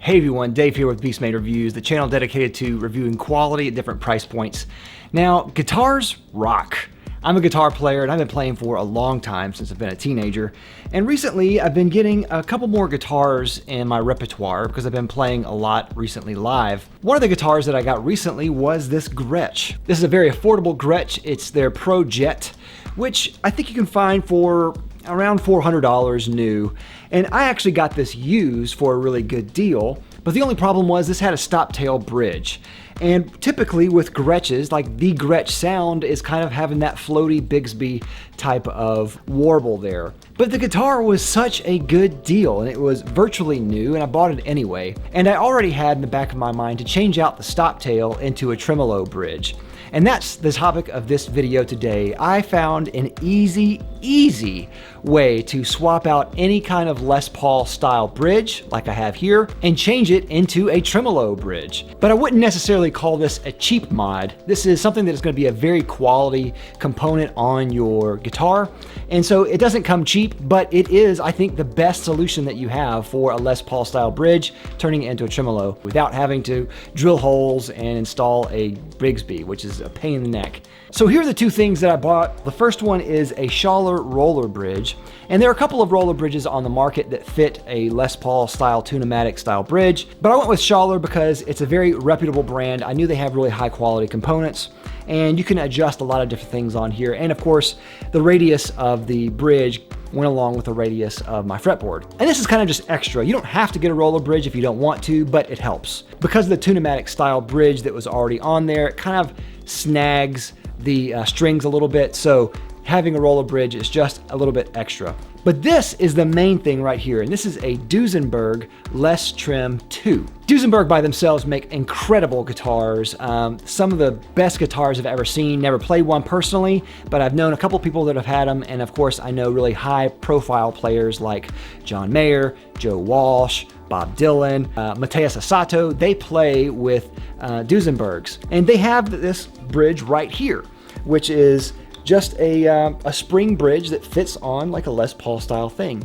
Hey everyone, Dave here with Beastmade Reviews, the channel dedicated to reviewing quality at different price points. Now, guitars rock. I'm a guitar player and I've been playing for a long time, since I've been a teenager. And recently I've been getting a couple more guitars in my repertoire because I've been playing a lot recently live. One of the guitars that I got recently was this Gretsch. This is a very affordable Gretsch. It's their Pro Jet, which I think you can find for around $400 new. And I actually got this used for a really good deal, but the only problem was this had a stop tail bridge. And typically with Gretches, like the Gretsch sound is kind of having that floaty Bigsby type of warble there. But the guitar was such a good deal and it was virtually new and I bought it anyway. And I already had in the back of my mind to change out the stop tail into a tremolo bridge. And that's the topic of this video today. I found an easy way to swap out any kind of Les Paul style bridge, like I have here, and change it into a tremolo bridge. But I wouldn't necessarily call this a cheap mod. This is something that is going to be a very quality component on your guitar. And so it doesn't come cheap, but it is, I think, the best solution that you have for a Les Paul style bridge, turning it into a tremolo without having to drill holes and install a Bigsby, which is a pain in the neck. So here are the two things that I bought. The first one is a Schillinger roller bridge. And there are a couple of roller bridges on the market that fit a Les Paul style Tune-o-matic style bridge, but I went with Schillinger because it's a very reputable brand. I knew they have really high quality components and you can adjust a lot of different things on here. And of course, the radius of the bridge went along with the radius of my fretboard. And this is kind of just extra. You don't have to get a roller bridge if you don't want to, but it helps. Because of the Tune-o-matic style bridge that was already on there, it kind of snags the strings a little bit, so having a roller bridge is just a little bit extra. But this is the main thing right here, and this is a Duesenberg Les Trem 2. Duesenberg by themselves make incredible guitars. Some of the best guitars I've ever seen. Never played one personally, but I've known a couple people that have had them, and of course I know really high profile players like John Mayer, Joe Walsh, Bob Dylan, Matthias Asato. They play with Duesenbergs, and they have this bridge right here, which is just a spring bridge that fits on like a Les Paul style thing.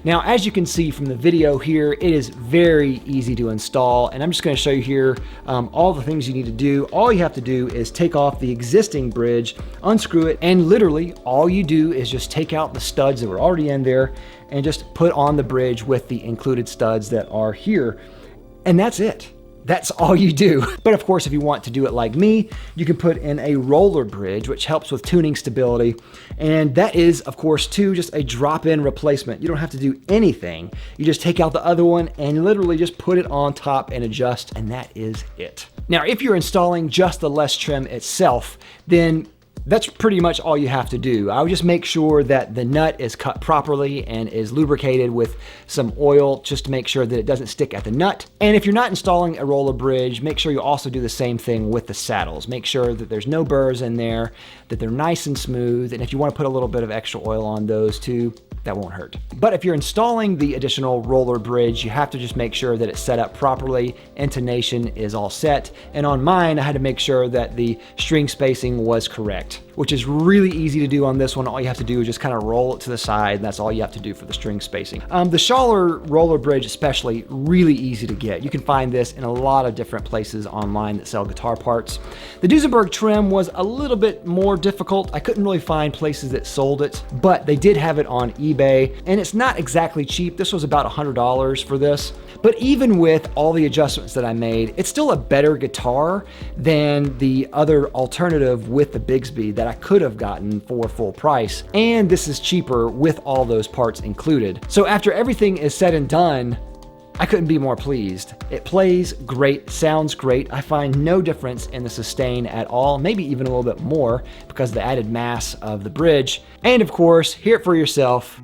Now, as you can see from the video here, it is very easy to install, and I'm just going to show you here all the things you need to do. All you have to do is take off the existing bridge, unscrew it, and literally all you do is just take out the studs that were already in there and just put on the bridge with the included studs that are here. And that's it. That's all you do. But of course, if you want to do it like me, you can put in a roller bridge, which helps with tuning stability. And that is, of course, too, just a drop-in replacement. You don't have to do anything. You just take out the other one and literally just put it on top and adjust, and that is it. Now, if you're installing just the Les Trem itself, then that's pretty much all you have to do. I would just make sure that the nut is cut properly and is lubricated with some oil just to make sure that it doesn't stick at the nut. And if you're not installing a roller bridge, make sure you also do the same thing with the saddles. Make sure that there's no burrs in there, that they're nice and smooth. And if you want to put a little bit of extra oil on those too, that won't hurt. But if you're installing the additional roller bridge, you have to just make sure that it's set up properly, intonation is all set. And on mine, I had to make sure that the string spacing was correct, which is really easy to do on this one. All you have to do is just kind of roll it to the side. That's all you have to do for the string spacing. The Schillinger roller bridge especially, really easy to get. You can find this in a lot of different places online that sell guitar parts. The Duesenberg Trem was a little bit more difficult. I couldn't really find places that sold it, but they did have it on eBay, and it's not exactly cheap. This was about $100 for this. But even with all the adjustments that I made, it's still a better guitar than the other alternative with the Bigsby that I could have gotten for full price. And this is cheaper with all those parts included. So after everything is said and done, I couldn't be more pleased. It plays great, sounds great. I find no difference in the sustain at all, maybe even a little bit more because of the added mass of the bridge. And of course, hear it for yourself.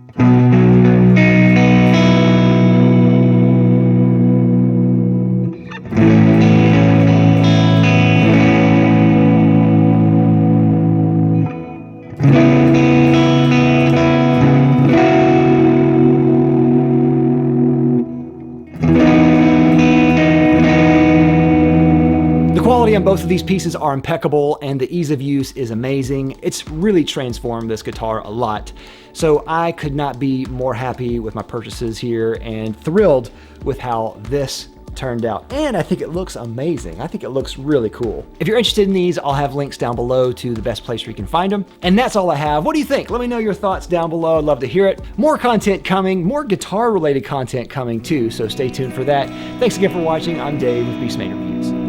quality on both of these pieces are impeccable and the ease of use is amazing. It's really transformed this guitar a lot. So I could not be more happy with my purchases here and thrilled with how this turned out, and I think it looks amazing. I think it looks really cool. If you're interested in these, I'll have links down below to the best place where you can find them. And that's all I have. What do you think? Let me know your thoughts down below. I'd love to hear it. More content coming, more guitar related content coming too, so stay tuned for that. Thanks again for watching. I'm Dave with Beastmaker Reviews.